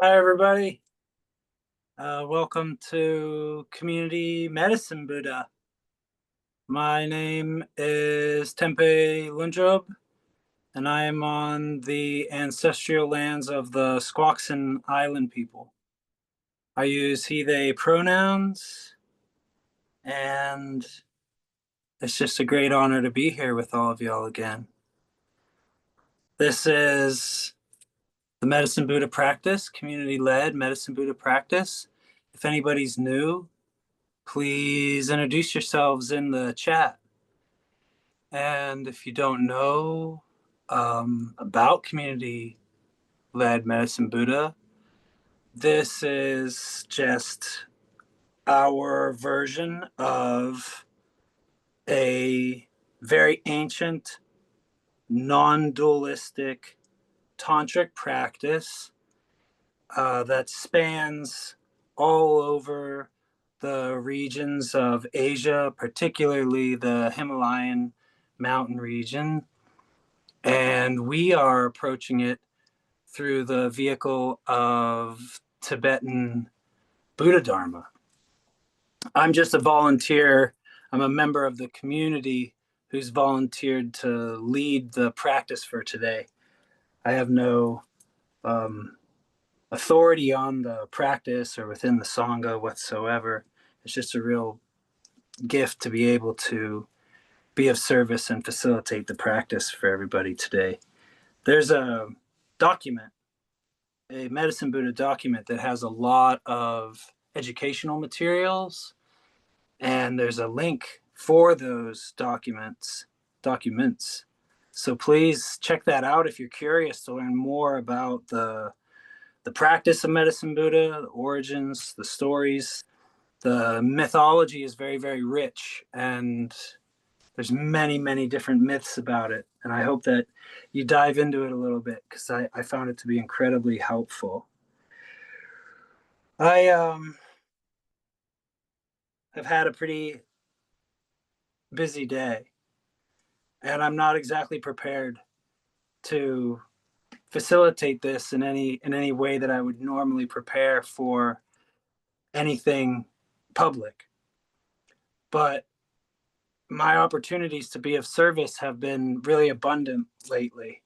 Hi, everybody. Welcome to Community Medicine Buddha. My name is Tenphel, and I am on the ancestral lands of the Squaxin Island people. I use he, they pronouns, and it's just a great honor to be here with all of y'all again. This is the Medicine Buddha practice, community-led Medicine Buddha practice. If anybody's new, please introduce yourselves in the chat. And if you don't know about community led Medicine Buddha, this is just our version of a very ancient, non dualistic tantric practice that spans all over the regions of Asia, particularly the Himalayan mountain region. And we are approaching it through the vehicle of Tibetan Buddha Dharma. I'm just a volunteer. I'm a member of the community who's volunteered to lead the practice for today. I have no authority on the practice or within the Sangha whatsoever. It's just a real gift to be able to be of service and facilitate the practice for everybody today. There's a document, a Medicine Buddha document that has a lot of educational materials, and there's a link for those documents. So please check that out if you're curious to learn more about the practice of Medicine Buddha, the origins, the stories. The mythology is very, very rich, and there's many, many different myths about it. And I hope that you dive into it a little bit because I found it to be incredibly helpful. I have had a pretty busy day, and I'm not exactly prepared to facilitate this in any way that I would normally prepare for anything public. But my opportunities to be of service have been really abundant lately.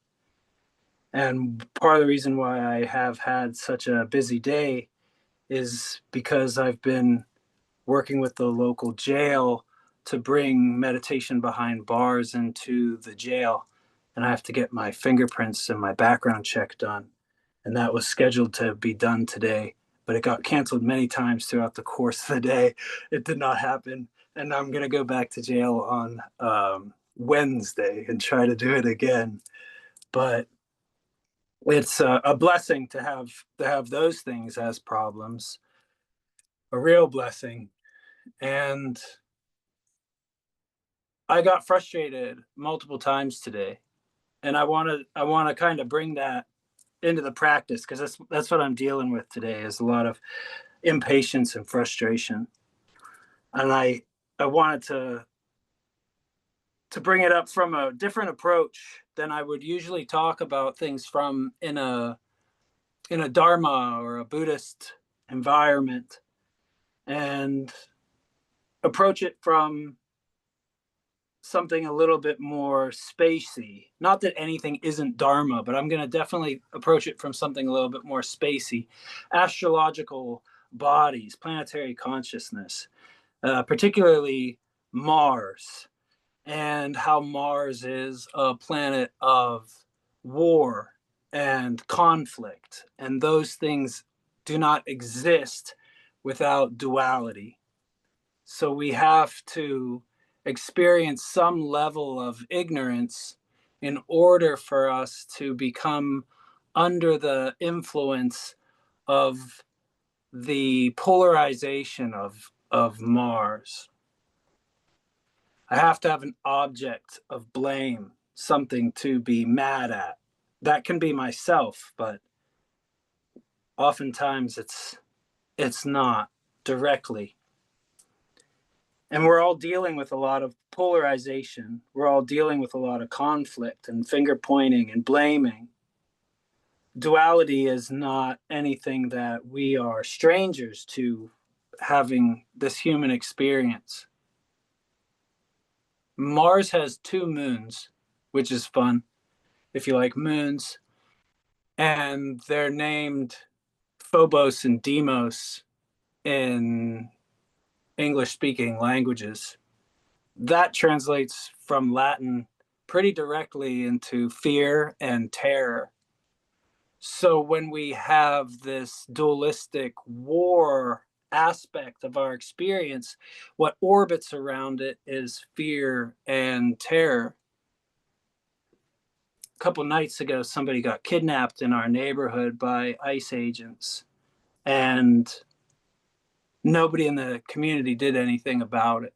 And part of the reason why I have had such a busy day is because I've been working with the local jail to bring meditation behind bars into the jail. And I have to get my fingerprints and my background check done. And that was scheduled to be done today, but it got canceled many times throughout the course of the day. It did not happen. And I'm going to go back to jail on Wednesday and try to do it again. But it's a blessing to have those things as problems, a real blessing. And I got frustrated multiple times today, and I want to kind of bring that into the practice because that's what I'm dealing with today is a lot of impatience and frustration. And I wanted to bring it up from a different approach than I would usually talk about things from in a Dharma or a Buddhist environment, and approach it from something a little bit more spacey. Not that anything isn't Dharma, but I'm going to definitely approach it from something a little bit more spacey. Astrological bodies, planetary consciousness, particularly Mars, and how Mars is a planet of war and conflict. And those things do not exist without duality. So we have to experience some level of ignorance in order for us to become under the influence of the polarization of Mars. I have to have an object of blame, something to be mad at. That can be myself, but oftentimes it's not directly. And we're all dealing with a lot of polarization. We're all dealing with a lot of conflict and finger pointing and blaming. duality is not anything that we are strangers to having this human experience. Mars has two moons, which is fun if you like moons, and they're named Phobos and Deimos in English speaking languages. That translates from Latin pretty directly into fear and terror. So when we have this dualistic war aspect of our experience, what orbits around it is fear and terror. A couple nights ago, somebody got kidnapped in our neighborhood by ICE agents, and nobody in the community did anything about it.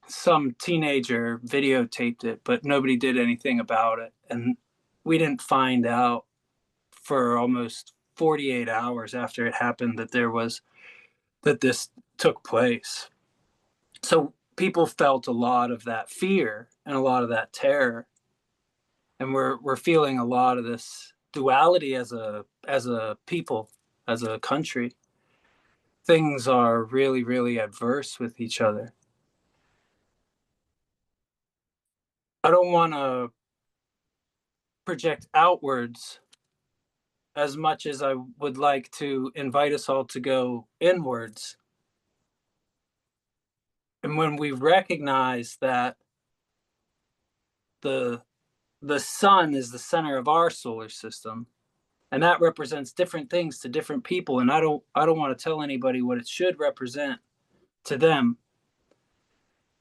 Some teenager videotaped it, but nobody did anything about it. And we didn't find out for almost 48 hours after it happened that this took place. So people felt a lot of that fear and a lot of that terror. And we're feeling a lot of this duality as a people, as a country. Things are really, really adverse with each other. I don't want to project outwards as much as I would like to invite us all to go inwards. And when we recognize that the the sun is the center of our solar system, and that represents different things to different people, and I don't want to tell anybody what it should represent to them.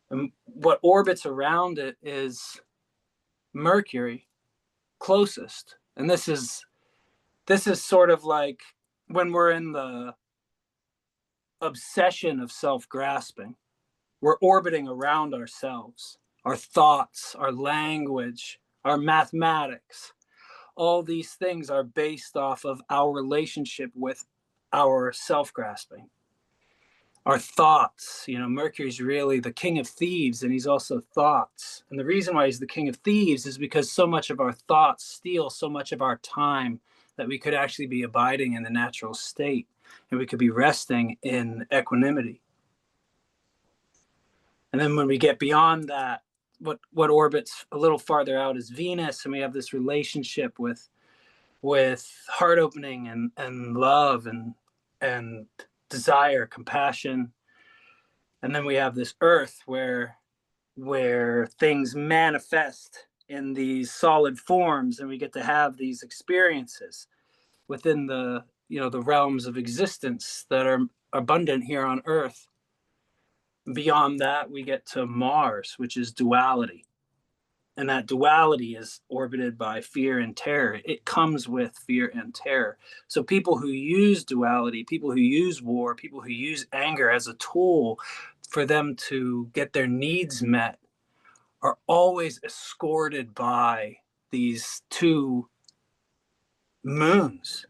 And what orbits around it is Mercury closest. And this is sort of like when we're in the obsession of self-grasping. We're orbiting around ourselves, our thoughts, our language, our mathematics. All these things are based off of our relationship with our self-grasping, our thoughts. Mercury's really the king of thieves, and he's also thoughts. And the reason why he's the king of thieves is because so much of our thoughts steal so much of our time that we could actually be abiding in the natural state, and we could be resting in equanimity. And then when we get beyond that, what orbits a little farther out is Venus, and we have this relationship with heart opening and love and desire, compassion. And then we have this Earth where things manifest in these solid forms, and we get to have these experiences within the realms of existence that are abundant here on Earth. Beyond that, we get to Mars, which is duality. And that duality is orbited by fear and terror. It comes with fear and terror. So people who use duality, people who use war, people who use anger as a tool for them to get their needs met are always escorted by these two moons.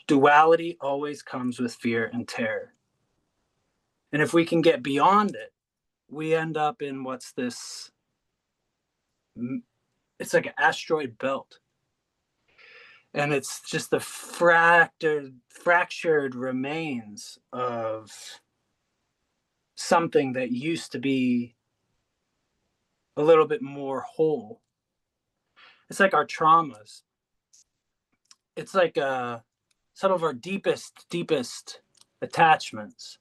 Duality always comes with fear and terror. And if we can get beyond it, we end up in it's like an asteroid belt. And it's just the fractured remains of something that used to be a little bit more whole. It's like our traumas. It's like some of our deepest attachments.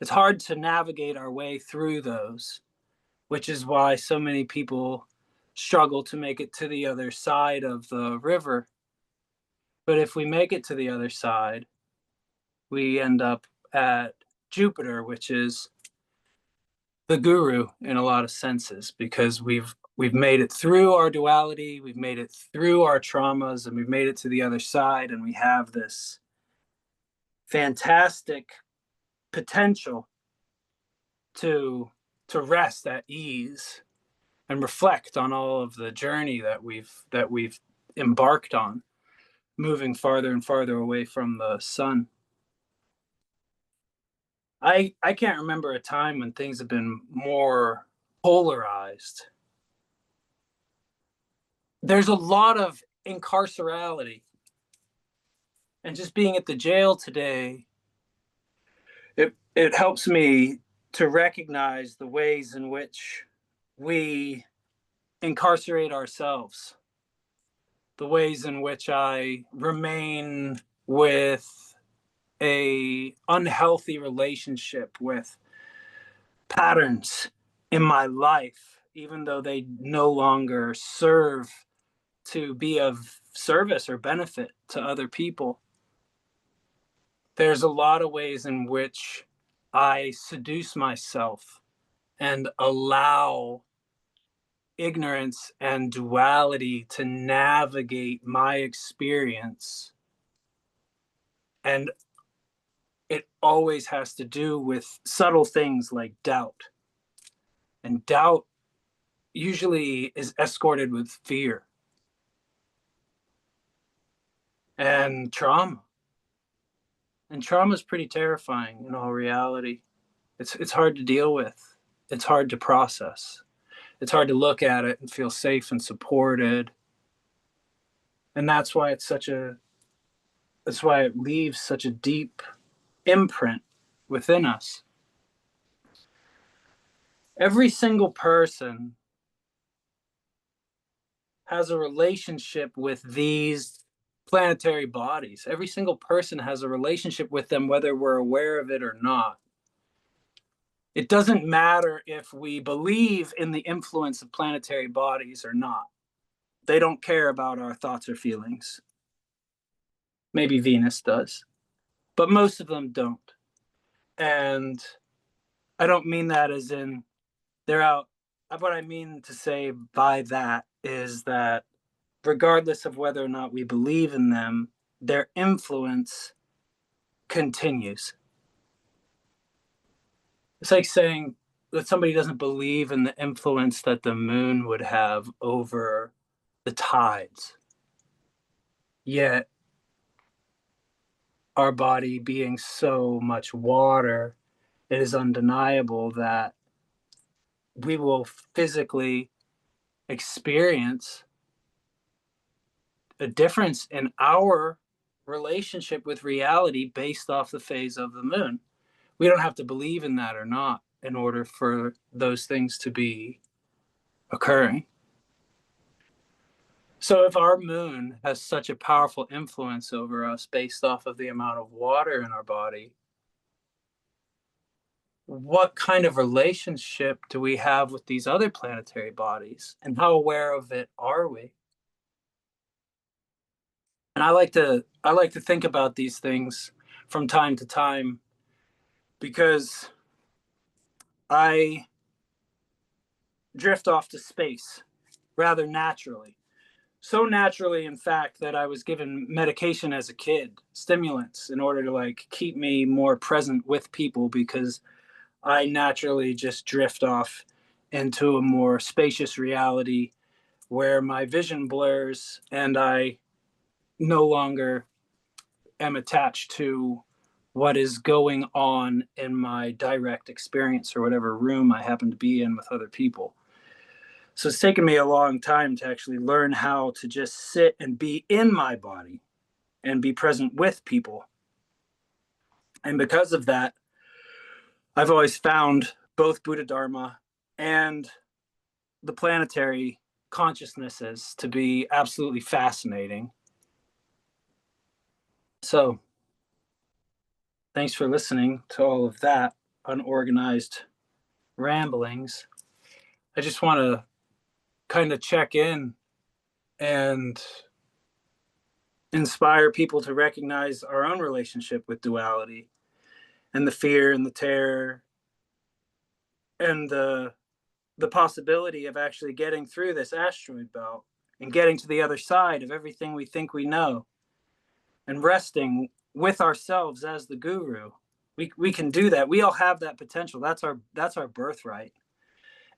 It's hard to navigate our way through those, which is why so many people struggle to make it to the other side of the river. But if we make it to the other side, we end up at Jupiter, which is the guru in a lot of senses, because we've made it through our duality, we've made it through our traumas, and we've made it to the other side, and we have this fantastic potential to rest at ease and reflect on all of the journey that we've embarked on, moving farther and farther away from the sun. I can't remember a time when things have been more polarized. There's a lot of incarcerality. And just being at the jail today, it helps me to recognize the ways in which we incarcerate ourselves, the ways in which I remain with a unhealthy relationship with patterns in my life, even though they no longer serve to be of service or benefit to other people. There's a lot of ways in which I seduce myself and allow ignorance and duality to navigate my experience. And it always has to do with subtle things like doubt. And doubt usually is escorted with fear and trauma. And trauma is pretty terrifying in all reality. It's hard to deal with. It's hard to process. It's hard to look at it and feel safe and supported. And that's why that's why it leaves such a deep imprint within us. Every single person has a relationship with these planetary bodies. Every single person has a relationship with them, whether we're aware of it or not. It doesn't matter if we believe in the influence of planetary bodies or not. They don't care about our thoughts or feelings. Maybe Venus does, but most of them don't. And I don't mean that as in they're out. What I mean to say by that is that regardless of whether or not we believe in them, their influence continues. It's like saying that somebody doesn't believe in the influence that the moon would have over the tides. Yet, our body being so much water, it is undeniable that we will physically experience a difference in our relationship with reality based off the phase of the moon. We don't have to believe in that or not in order for those things to be occurring. So if our moon has such a powerful influence over us based off of the amount of water in our body, what kind of relationship do we have with these other planetary bodies, and how aware of it are we? And I like to think about these things from time to time because I drift off to space rather naturally. So naturally, in fact, that I was given medication as a kid, stimulants, in order to like keep me more present with people because I naturally just drift off into a more spacious reality where my vision blurs and I no longer am attached to what is going on in my direct experience or whatever room I happen to be in with other people. So it's taken me a long time to actually learn how to just sit and be in my body and be present with people. And because of that, I've always found both Buddha Dharma and the planetary consciousnesses to be absolutely fascinating. So thanks for listening to all of that unorganized ramblings. I just want to kind of check in and inspire people to recognize our own relationship with duality and the fear and the terror and the possibility of actually getting through this asteroid belt and getting to the other side of everything we think we know and resting with ourselves as the guru. We can do that. We all have that potential. That's our birthright.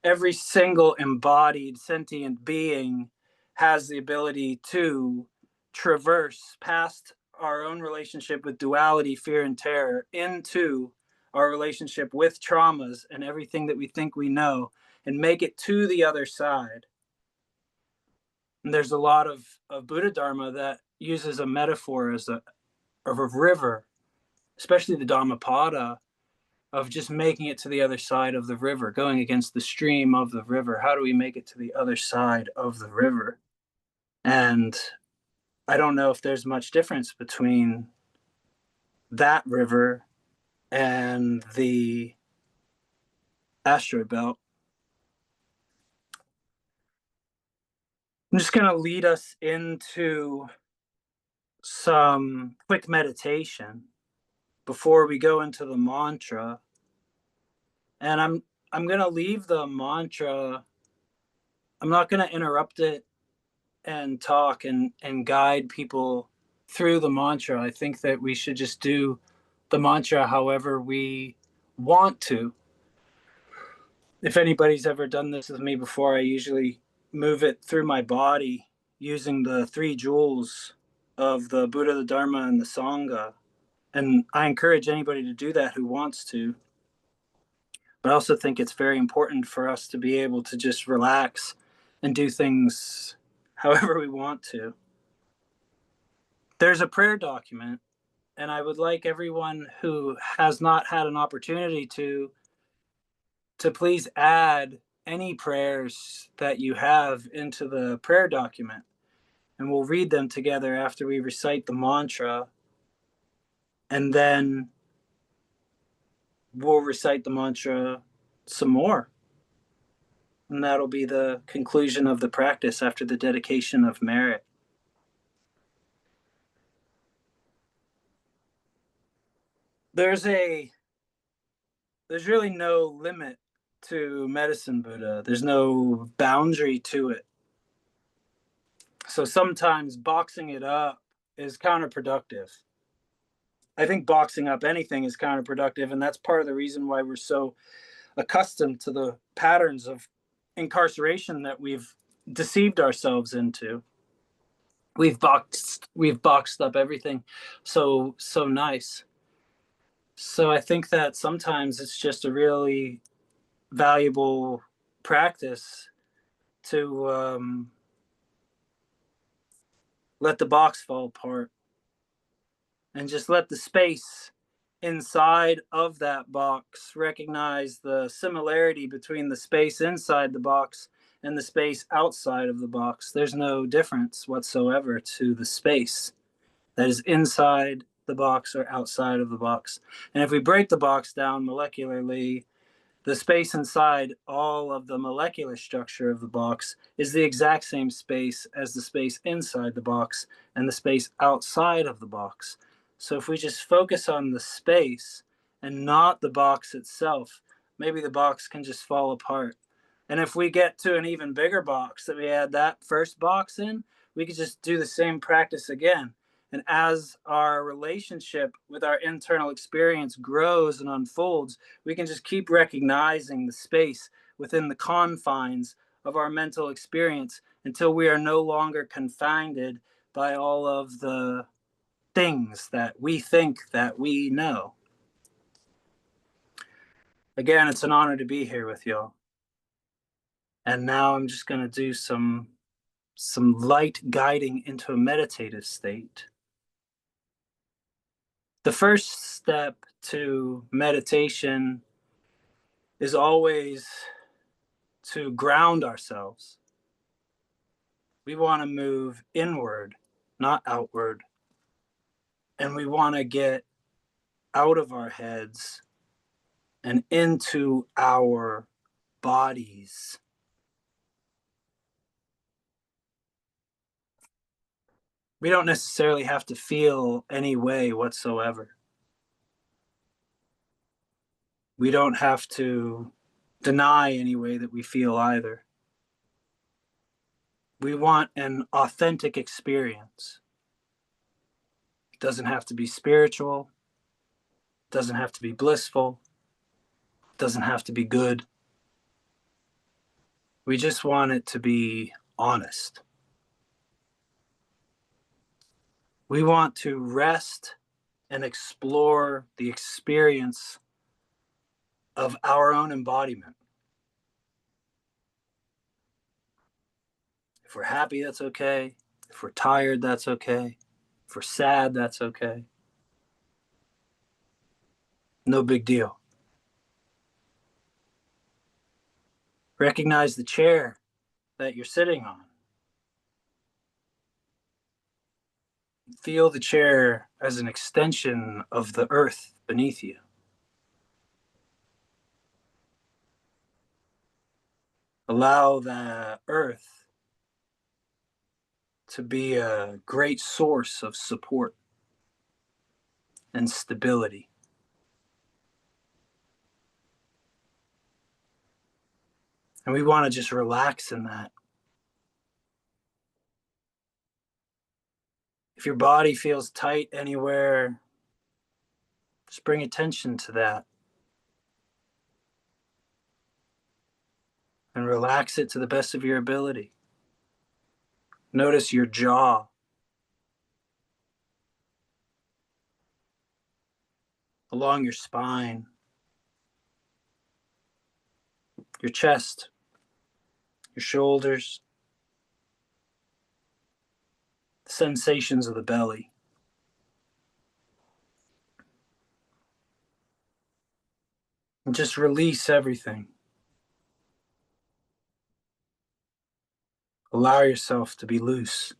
Every single embodied sentient being has the ability to traverse past our own relationship with duality, fear, and terror into our relationship with traumas and everything that we think we know and make it to the other side. And there's a lot of Buddha Dharma that uses a metaphor as of a river, especially the Dhammapada, of just making it to the other side of the river, going against the stream of the river. How do we make it to the other side of the river? And I don't know if there's much difference between that river and the asteroid belt. I'm just going to lead us into some quick meditation before we go into the mantra. And I'm going to leave the mantra. I'm not going to interrupt it and talk and guide people through the mantra. I think that we should just do the mantra however we want to. If anybody's ever done this with me before, I usually move it through my body using the 3 jewels of the Buddha, the Dharma, and the Sangha. And I encourage anybody to do that who wants to. But I also think it's very important for us to be able to just relax and do things however we want to. There's a prayer document, and I would like everyone who has not had an opportunity to please add any prayers that you have into the prayer document. And we'll read them together after we recite the mantra. And then we'll recite the mantra some more. And that'll be the conclusion of the practice after the dedication of merit. There's really no limit to medicine Buddha. There's no boundary to it. So sometimes boxing it up is counterproductive. I think boxing up anything is counterproductive, and that's part of the reason why we're so accustomed to the patterns of incarceration that we've deceived ourselves into. We've boxed up everything so nice. So I think that sometimes it's just a really valuable practice to let the box fall apart and just let the space inside of that box recognize the similarity between the space inside the box and the space outside of the box. There's no difference whatsoever to the space that is inside the box or outside of the box. And if we break the box down molecularly, the space inside all of the molecular structure of the box is the exact same space as the space inside the box and the space outside of the box. So if we just focus on the space and not the box itself, maybe the box can just fall apart. And if we get to an even bigger box that we add that first box in, we could just do the same practice again. And as our relationship with our internal experience grows and unfolds, we can just keep recognizing the space within the confines of our mental experience until we are no longer confined by all of the things that we think that we know. Again, it's an honor to be here with y'all. And now I'm just going to do some light guiding into a meditative state. The first step to meditation is always to ground ourselves. We want to move inward, not outward. And we want to get out of our heads and into our bodies. We don't necessarily have to feel any way whatsoever. We don't have to deny any way that we feel either. We want an authentic experience. It doesn't have to be spiritual. It doesn't have to be blissful. It doesn't have to be good. We just want it to be honest. We want to rest and explore the experience of our own embodiment. If we're happy, that's okay. If we're tired, that's okay. If we're sad, that's okay. No big deal. Recognize the chair that you're sitting on. Feel the chair as an extension of the earth beneath you. Allow the earth to be a great source of support and stability. And we want to just relax in that. If your body feels tight anywhere, just bring attention to that and relax it to the best of your ability. Notice your jaw, along your spine, your chest, your shoulders, the sensations of the belly. And just release everything. Allow yourself to be loose.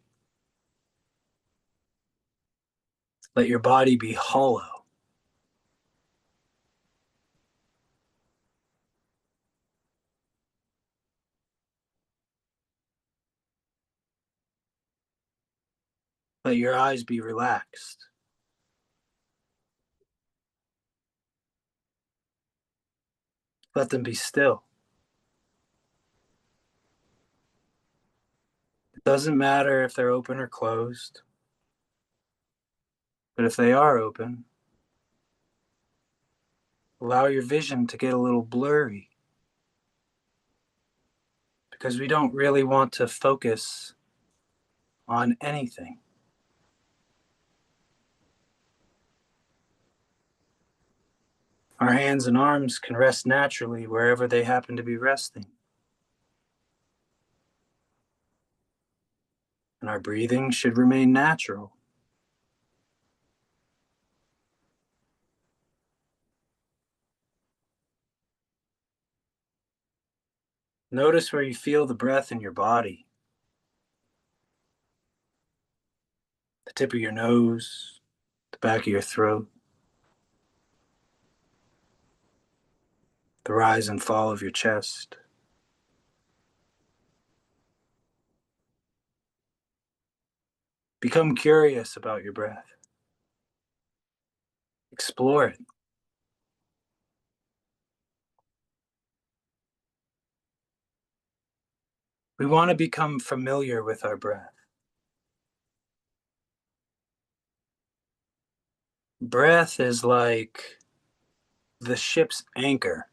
Let your body be hollow. Let your eyes be relaxed. Let them be still. It doesn't matter if they're open or closed, but if they are open, allow your vision to get a little blurry, because we don't really want to focus on anything. Our hands and arms can rest naturally wherever they happen to be resting. And our breathing should remain natural. Notice where you feel the breath in your body. The tip of your nose, the back of your throat, the rise and fall of your chest. Become curious about your breath. Explore it. We want to become familiar with our breath. Breath is like the ship's anchor.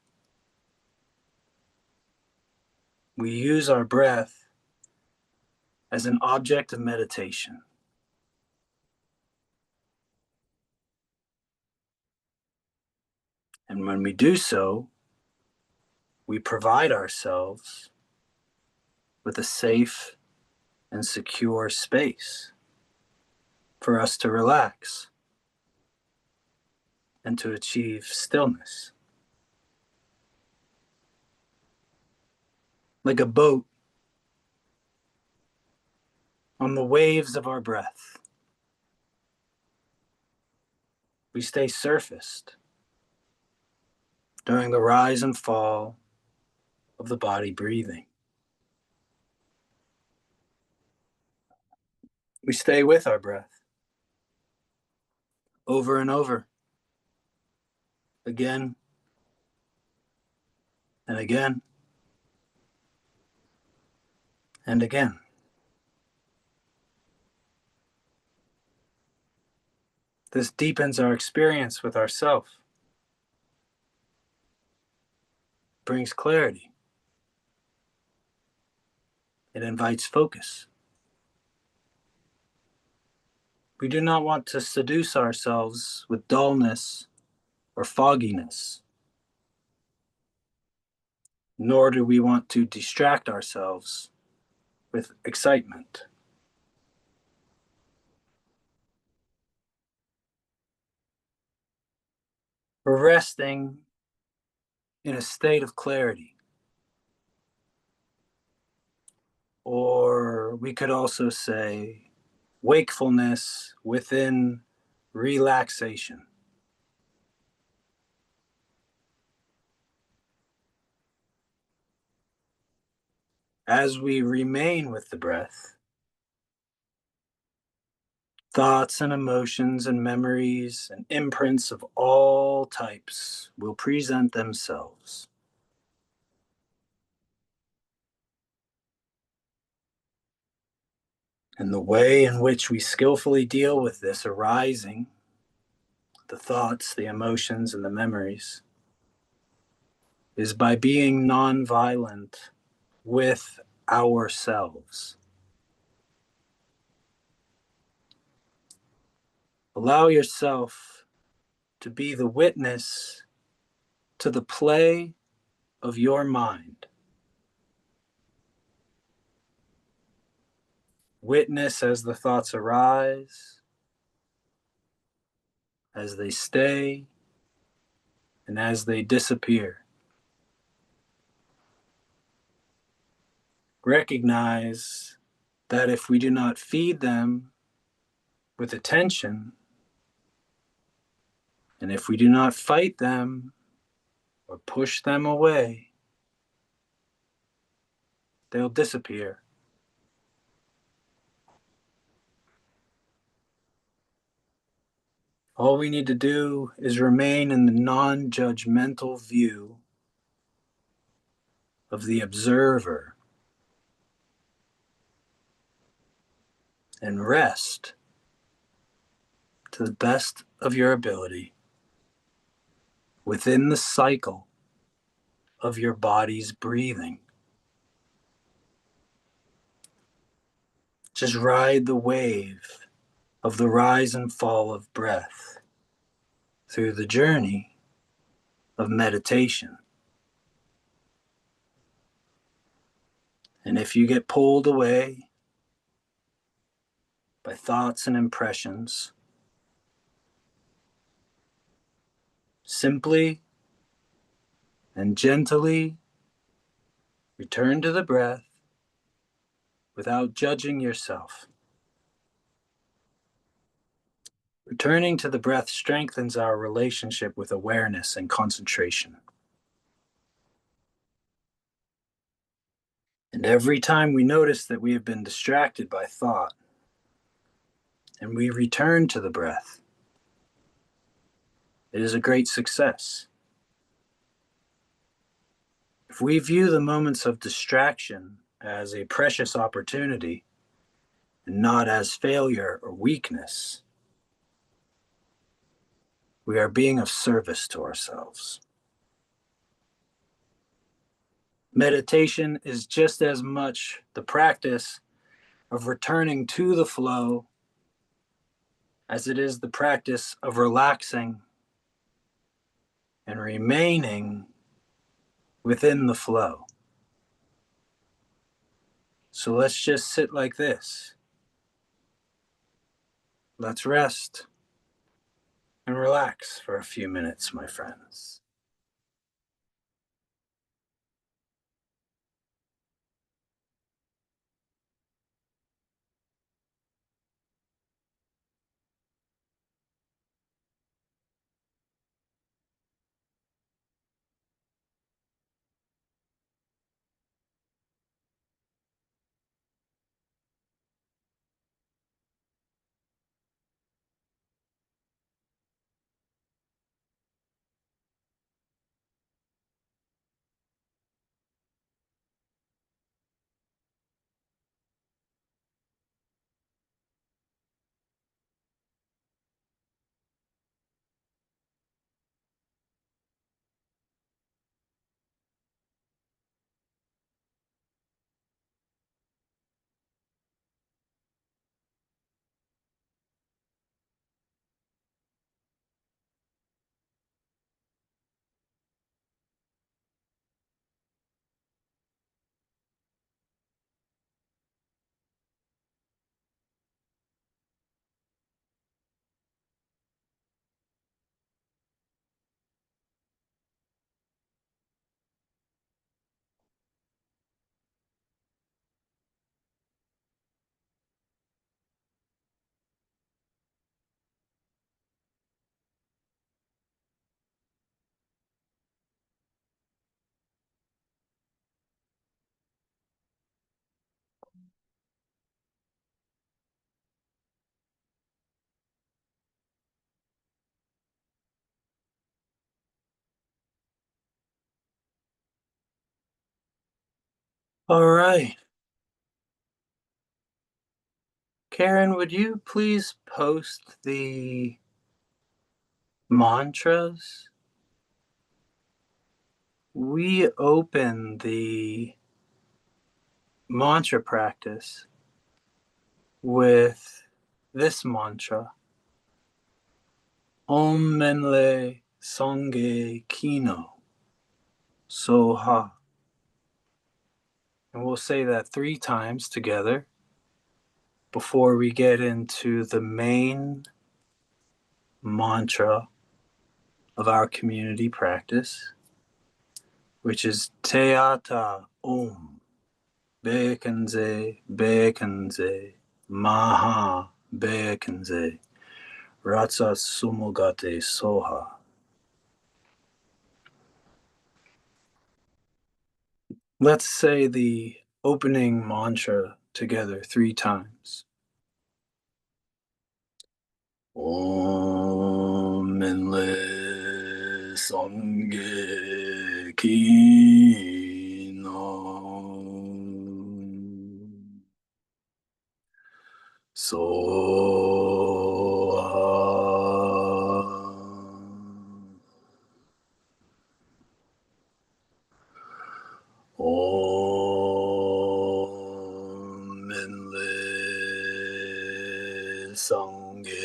We use our breath as an object of meditation. And when we do so, we provide ourselves with a safe and secure space for us to relax and to achieve stillness. Like a boat on the waves of our breath, we stay surfaced during the rise and fall of the body breathing. We stay with our breath over and over, again and again and again. This deepens our experience with ourself, brings clarity. It invites focus. We do not want to seduce ourselves with dullness or fogginess, nor do we want to distract ourselves with excitement. We're resting in a state of clarity. Or we could also say wakefulness within relaxation. As we remain with the breath, thoughts and emotions and memories and imprints of all types will present themselves. And the way in which we skillfully deal with this arising, the thoughts, the emotions, and the memories, is by being nonviolent with ourselves. Allow yourself to be the witness to the play of your mind. Witness as the thoughts arise, as they stay, and as they disappear. Recognize that if we do not feed them with attention, and if we do not fight them or push them away, they'll disappear. All we need to do is remain in the non-judgmental view of the observer and rest to the best of your ability within the cycle of your body's breathing. Just ride the wave of the rise and fall of breath through the journey of meditation. And if you get pulled away by thoughts and impressions, simply and gently return to the breath without judging yourself. Returning to the breath strengthens our relationship with awareness and concentration. And every time we notice that we have been distracted by thought and we return to the breath, it is a great success. If we view the moments of distraction as a precious opportunity and not as failure or weakness, we are being of service to ourselves. Meditation is just as much the practice of returning to the flow as it is the practice of relaxing and remaining within the flow. So let's just sit like this. Let's rest and relax for a few minutes, my friends. All right. Karen, would you please post the mantras? We open the mantra practice with this mantra: Om Menle Songye Kino Soha. And we'll say that 3 times together before we get into the main mantra of our community practice, which is Teata Om Bekanze Bekanze Maha Bekanze Ratsa Sumogate Soha. Let's say the opening mantra together 3 times. Om Minle Sangye Kino Soha. Om Minle Sangye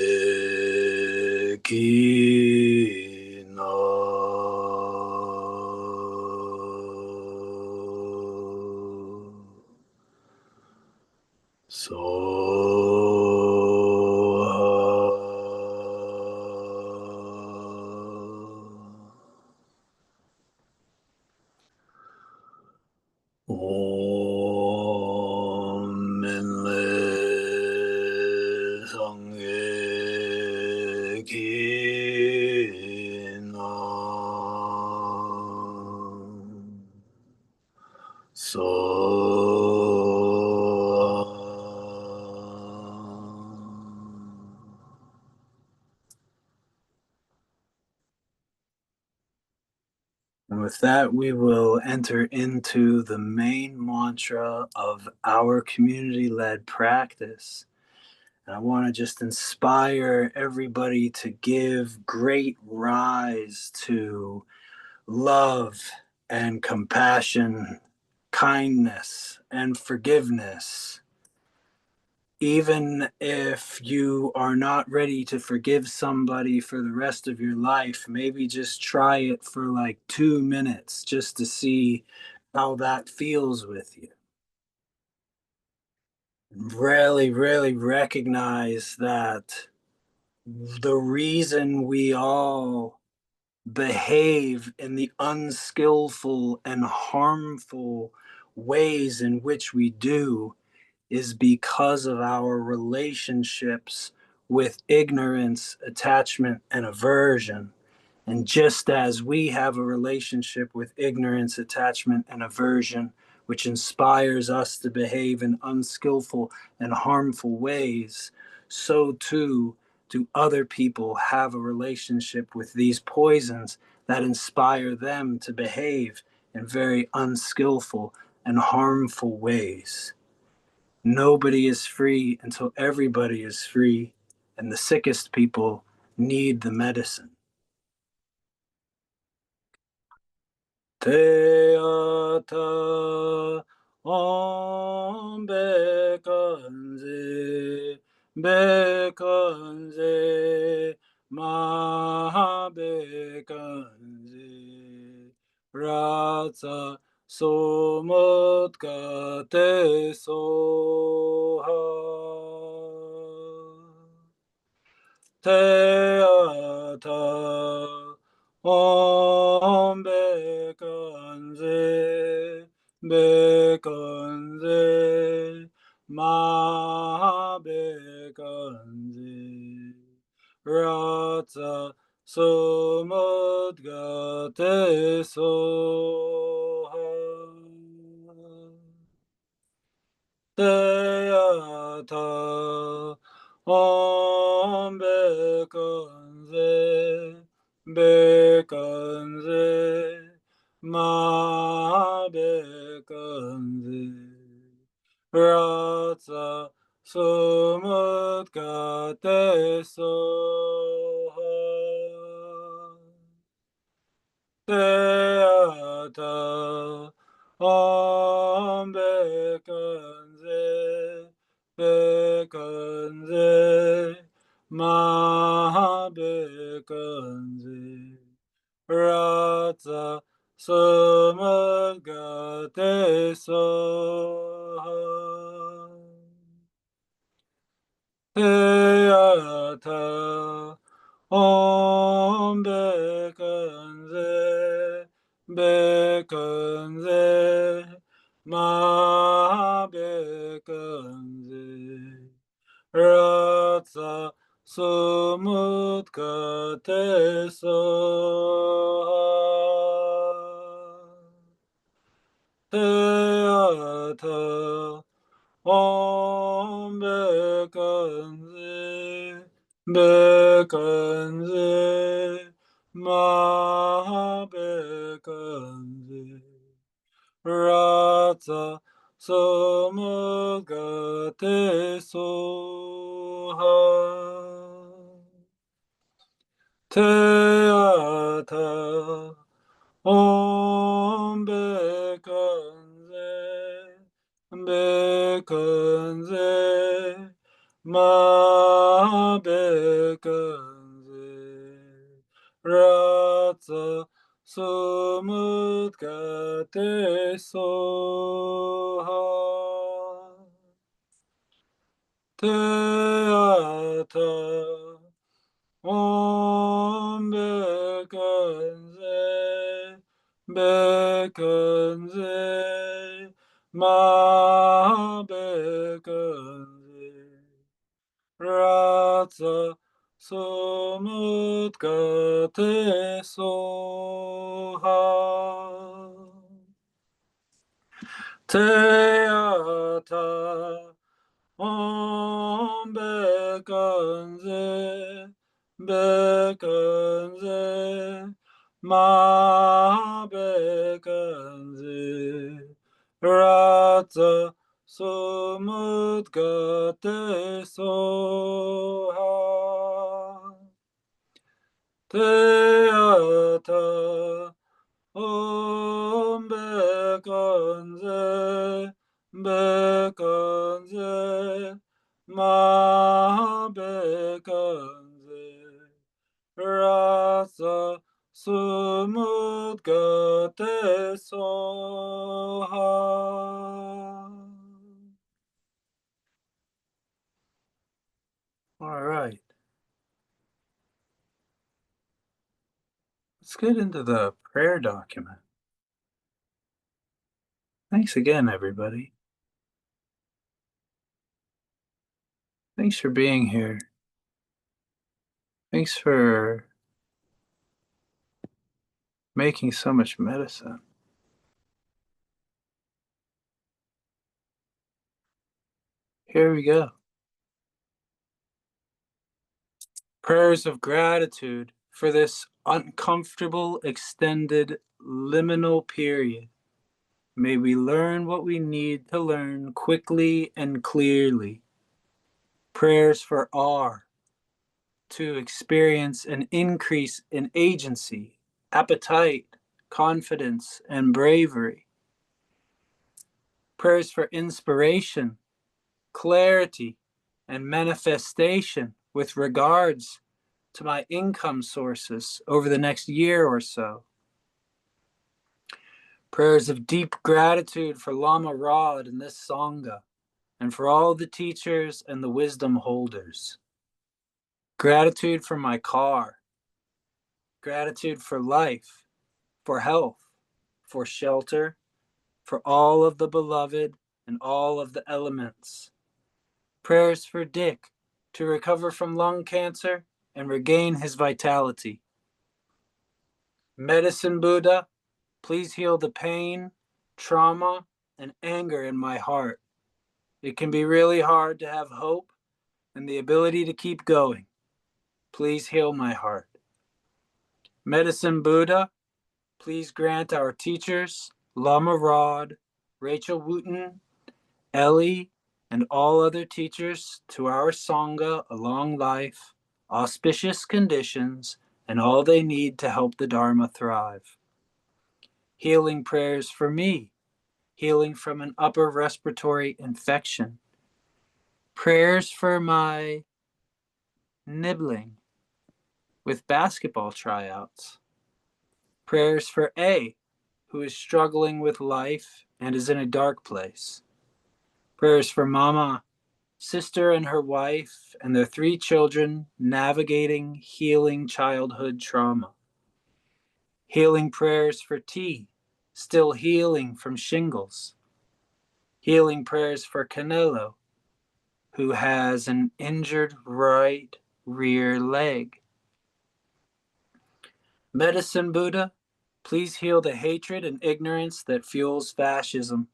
Kino Soha. Om Minle Sangye Kino Soha. And with that, we will enter into the main mantra of our community led practice. And I want to just inspire everybody to give great rise to love and compassion, kindness and forgiveness. Even if you are not ready to forgive somebody for the rest of your life, maybe just try it for like 2 minutes just to see how that feels with you. Really, really recognize that the reason we all behave in the unskillful and harmful ways in which we do is because of our relationships with ignorance, attachment, and aversion. And just as we have a relationship with ignorance, attachment, and aversion, which inspires us to behave in unskillful and harmful ways, so too do other people have a relationship with these poisons that inspire them to behave in very unskillful and harmful ways. Nobody is free until everybody is free, and the sickest people need the medicine. Teata om bekanze bekanze maha bekanze ratsa somotkate soha. Teata om bekanze bekanze ma bekanze ratsa somodgate soha. Teata om bekanze bekanze ma bekanze Ratsa sumut gate soha Teata Om Bekanze Bekanze Maha Bekanze Ratsa Samagate Soha Teata Om Bekanze Bekanze Ma Bekanze Ratsa Sumut Kate Soha Teata Om Bekanze Bekanze Ma Bekanze Ratsa Samagate Soha Teata Om Bekanze Bekanze Ma Bekanze Ratsa Sumut Kate Soha Teata Om Bekanze Bekanze Ma Bekanze Ratsa Sumut Kate Soha Teata Om Bekanze Bekanze Ma Bekanze Ratsa Sumut Gate Soha Teata Om Bekanze Bekanze Ma Bekanze Rasa Sumut Gate Soha. All right. Let's get into the prayer document. Thanks again, everybody. Thanks for being here. Thanks for making so much medicine. Here we go. Prayers of gratitude for this uncomfortable, extended, liminal period. May we learn what we need to learn quickly and clearly. Prayers for R, to experience an increase in agency, appetite, confidence, and bravery. Prayers for inspiration, clarity, and manifestation with regards to my income sources over the next year or so. Prayers of deep gratitude for Lama Rod and this Sangha, and for all the teachers and the wisdom holders. Gratitude for my car. Gratitude for life, for health, for shelter, for all of the beloved and all of the elements. Prayers for Dick to recover from lung cancer and regain his vitality. Medicine Buddha, please heal the pain, trauma, and anger in my heart. It can be really hard to have hope and the ability to keep going. Please heal my heart. Medicine Buddha, please grant our teachers, Lama Rod, Rachel Wooten, Ellie, and all other teachers to our Sangha a long life, auspicious conditions, and all they need to help the Dharma thrive. Healing prayers for me, healing from an upper respiratory infection. Prayers for my nibbling with basketball tryouts. Prayers for A, who is struggling with life and is in a dark place. Prayers for Mama, sister and her wife, and their 3 children navigating healing childhood trauma. Healing prayers for T, still healing from shingles. Healing prayers for Canelo, who has an injured right rear leg. Medicine Buddha, please heal the hatred and ignorance that fuels fascism,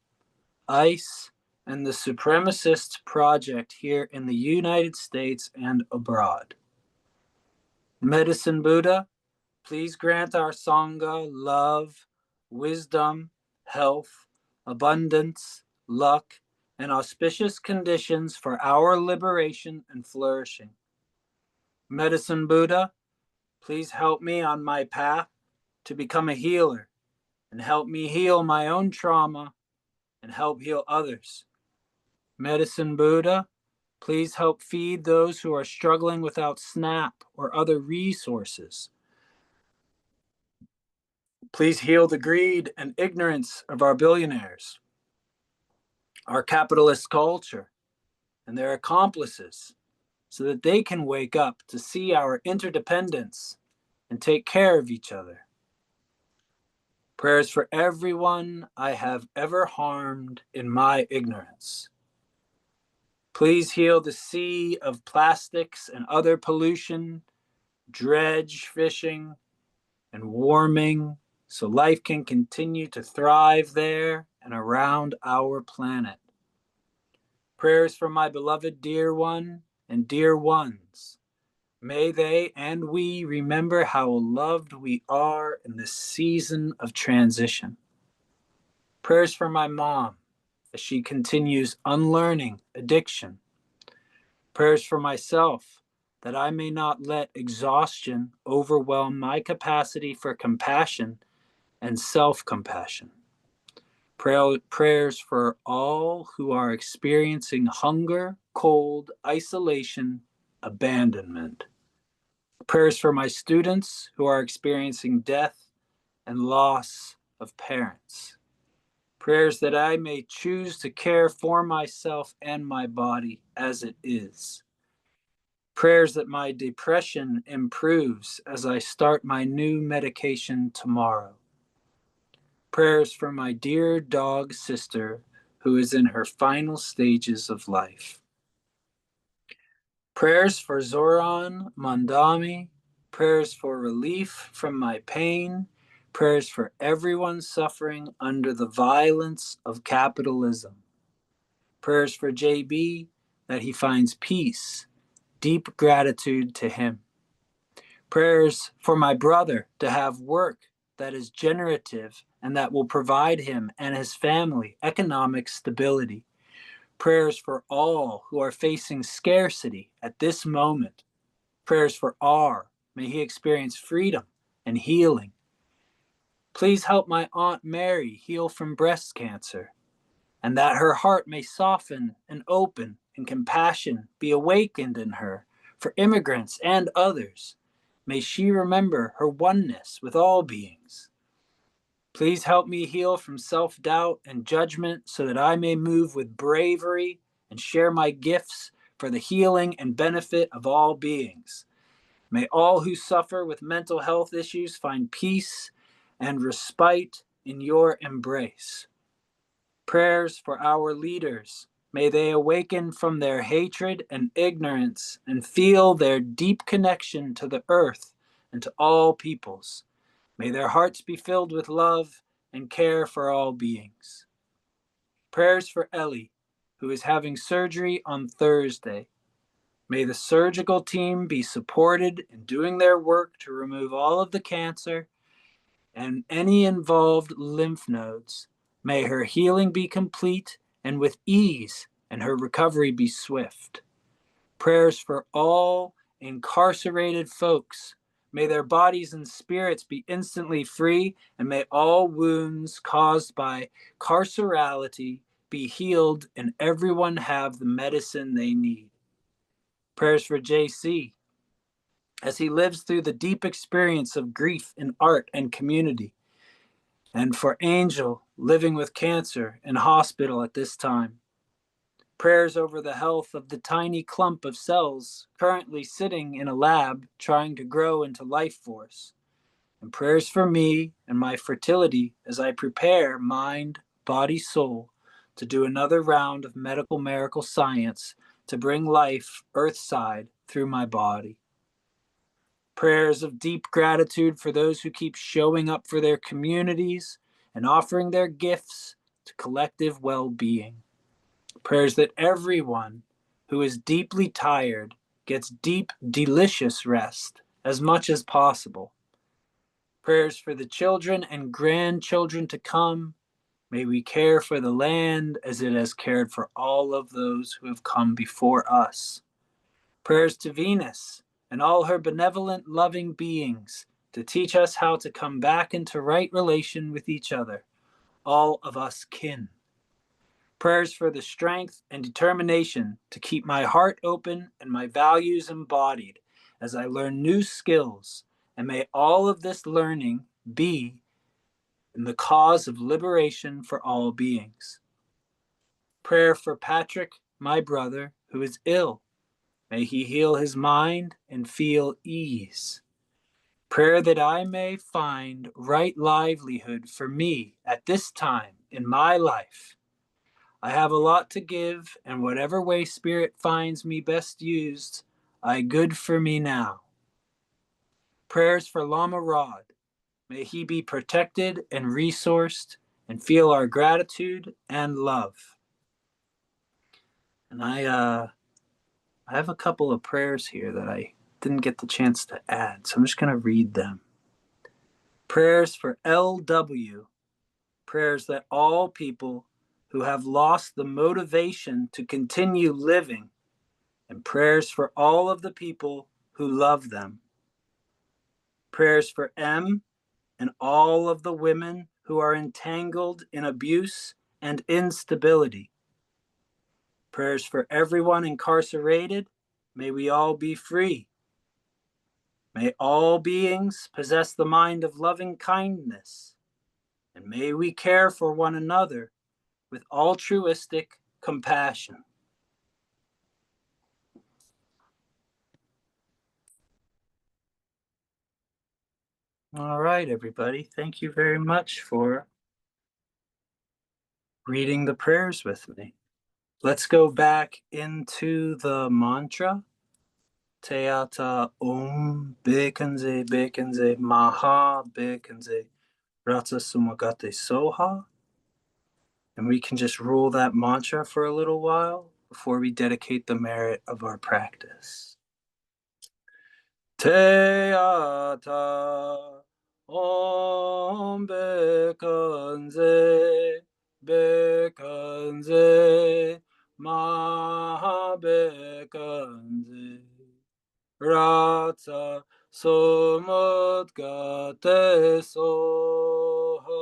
ICE, and the supremacist project here in the United States and abroad. Medicine Buddha, please grant our Sangha love, wisdom, health, abundance, luck, and auspicious conditions for our liberation and flourishing. Medicine Buddha, please help me on my path to become a healer and help me heal my own trauma and help heal others. Medicine Buddha, please help feed those who are struggling without SNAP or other resources. Please heal the greed and ignorance of our billionaires, our capitalist culture, and their accomplices, so that they can wake up to see our interdependence and take care of each other. Prayers for everyone I have ever harmed in my ignorance. Please heal the sea of plastics and other pollution, dredge fishing, and warming, so life can continue to thrive there and around our planet. Prayers for my beloved dear one and dear ones. May they and we remember how loved we are in this season of transition. Prayers for my mom as she continues unlearning addiction. Prayers for myself that I may not let exhaustion overwhelm my capacity for compassion and self-compassion. Prayers for all who are experiencing hunger, cold, isolation, abandonment. Prayers for my students who are experiencing death and loss of parents. Prayers that I may choose to care for myself and my body as it is. Prayers that my depression improves as I start my new medication tomorrow. Prayers for my dear dog sister who is in her final stages of life. Prayers for Zoran Mandami. Prayers for relief from my pain. Prayers for everyone suffering under the violence of capitalism. Prayers for JB that he finds peace, deep gratitude to him. Prayers for my brother to have work that is generative and that will provide him and his family economic stability. Prayers for all who are facing scarcity at this moment. Prayers for R. May he experience freedom and healing. Please help my Aunt Mary heal from breast cancer, and that her heart may soften and open and compassion be awakened in her for immigrants and others. May she remember her oneness with all beings. Please help me heal from self-doubt and judgment so that I may move with bravery and share my gifts for the healing and benefit of all beings. May all who suffer with mental health issues find peace and respite in your embrace. Prayers for our leaders. May they awaken from their hatred and ignorance and feel their deep connection to the earth and to all peoples. May their hearts be filled with love and care for all beings. Prayers for Ellie, who is having surgery on Thursday. May the surgical team be supported in doing their work to remove all of the cancer and any involved lymph nodes, May her healing be complete and with ease, and her recovery be swift. Prayers for all incarcerated folks. May their bodies and spirits be instantly free, and may all wounds caused by carcerality be healed, and everyone have the medicine they need. Prayers for JC as he lives through the deep experience of grief in art and community, and for Angel living with cancer in hospital at this time. Prayers over the health of the tiny clump of cells currently sitting in a lab trying to grow into life force. And prayers for me and my fertility as I prepare mind, body, soul to do another round of medical miracle science to bring life earthside through my body. Prayers of deep gratitude for those who keep showing up for their communities and offering their gifts to collective well-being. Prayers that everyone who is deeply tired gets deep, delicious rest as much as possible. Prayers for the children and grandchildren to come. May we care for the land as it has cared for all of those who have come before us. Prayers to Venus and all her benevolent, loving beings to teach us how to come back into right relation with each other, all of us kin. Prayers for the strength and determination to keep my heart open and my values embodied as I learn new skills, and may all of this learning be in the cause of liberation for all beings. Prayer for Patrick, my brother, who is ill. May he heal his mind and feel ease. Prayer that I may find right livelihood for me at this time in my life. I have a lot to give, and whatever way Spirit finds me best used, I good for me now. Prayers for Lama Rod. May he be protected and resourced and feel our gratitude and love. And I have a couple of prayers here that I didn't get the chance to add, so I'm just going to read them. Prayers for LW. Prayers that all people who have lost the motivation to continue living, and prayers for all of the people who love them. Prayers for M and all of the women who are entangled in abuse and instability. Prayers for everyone incarcerated. May we all be free. May all beings possess the mind of loving kindness, and may we care for one another with altruistic compassion. All right, everybody. Thank you very much for reading the prayers with me. Let's go back into the mantra. Teata Om Bekanze Bekanze Maha Bekanze Ratsa Sumagate Soha. And we can just rule that mantra for a little while before we dedicate the merit of our practice. Teata Om Bekanze Bekanze Maha Bekanze Ratsa Somodgate Soha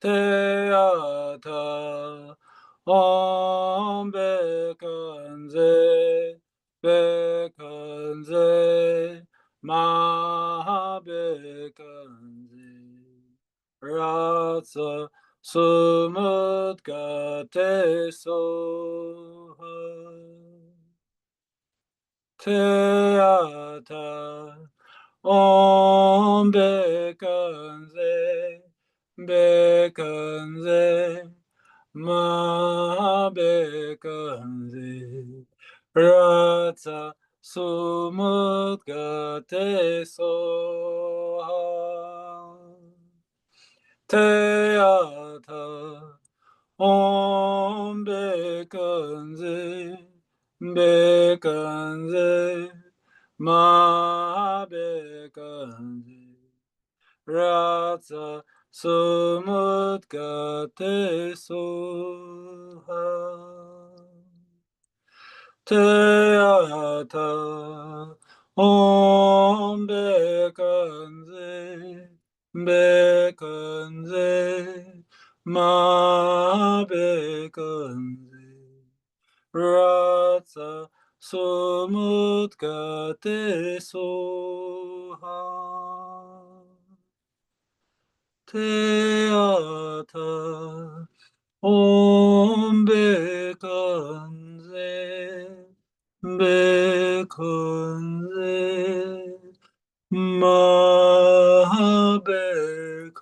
Teata Om Bekanze Bekanze Maha Bekanze Ratsa Somodgate Soha Teata Om Bekanze Bekanze Ma Bekanze Ratsa Sumudgate Soha Teata Om Bekanze Bekanze Ma Bekanze Ratsa sumudgate soha. Teata om bekanze, bekanze, ma bekanze. Ratsa sumudgate soha. Teata om bekanze, bekanze, ma bekanze.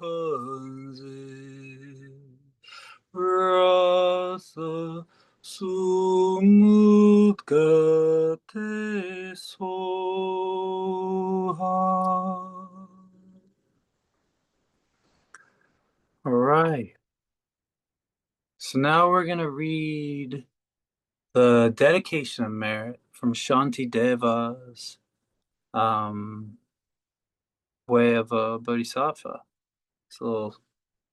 Rasa sumudgate soha. All right. So now we're going to read the dedication of merit from Shanti Deva's um, way of a bodhisattva. It's a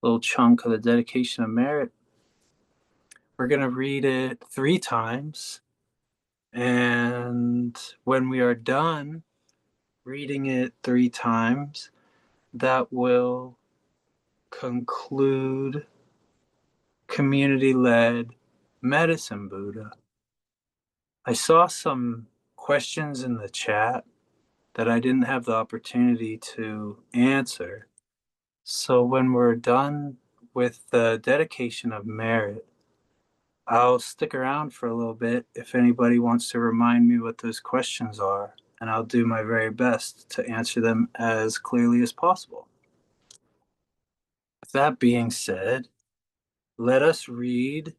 little chunk of the dedication of merit. We're going to read it 3 times. And when we are done reading it 3 times, that will conclude community-led medicine Buddha. I saw some questions in the chat that I didn't have the opportunity to answer. So when we're done with the dedication of merit, I'll stick around for a little bit if anybody wants to remind me what those questions are, and I'll do my very best to answer them as clearly as possible. With that being said, let us read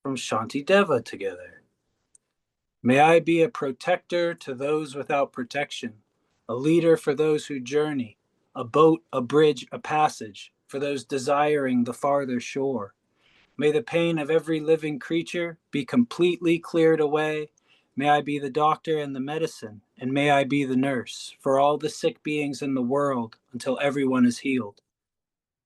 from Shantideva together. May I be a protector to those without protection, a leader for those who journey, a boat, a bridge, a passage for those desiring the farther shore. May the pain of every living creature be completely cleared away. May I be the doctor and the medicine, and may I be the nurse for all the sick beings in the world until everyone is healed.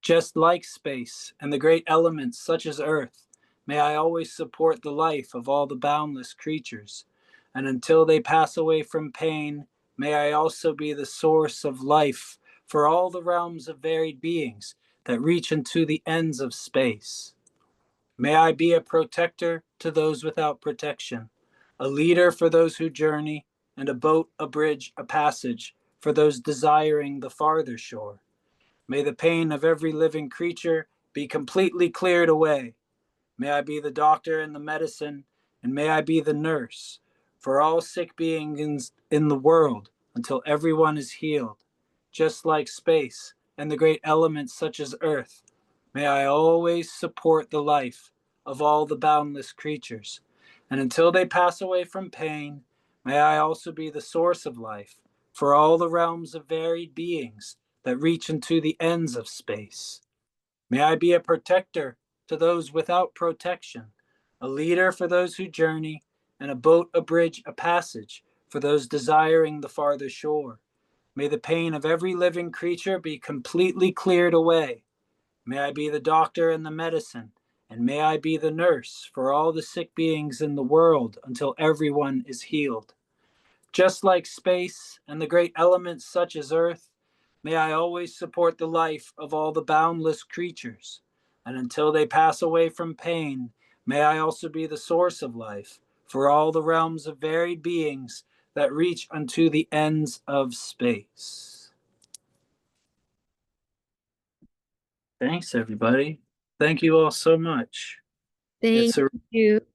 Just like space and the great elements such as earth, may I always support the life of all the boundless creatures, and until they pass away from pain, may I also be the source of life for all the realms of varied beings that reach into the ends of space. May I be a protector to those without protection, a leader for those who journey, and a boat, a bridge, a passage for those desiring the farther shore. May the pain of every living creature be completely cleared away. May I be the doctor and the medicine, and may I be the nurse for all sick beings in the world until everyone is healed. Just like space and the great elements such as earth, may I always support the life of all the boundless creatures. And until they pass away from pain, may I also be the source of life for all the realms of varied beings that reach into the ends of space. May I be a protector to those without protection, a leader for those who journey, and a boat, a bridge, a passage for those desiring the farther shore. May the pain of every living creature be completely cleared away. May I be the doctor and the medicine, and may I be the nurse for all the sick beings in the world until everyone is healed. Just like space and the great elements such as earth, may I always support the life of all the boundless creatures. And until they pass away from pain, may I also be the source of life for all the realms of varied beings that reach unto the ends of space. Thanks, everybody. Thank you all so much. Thank It's a you.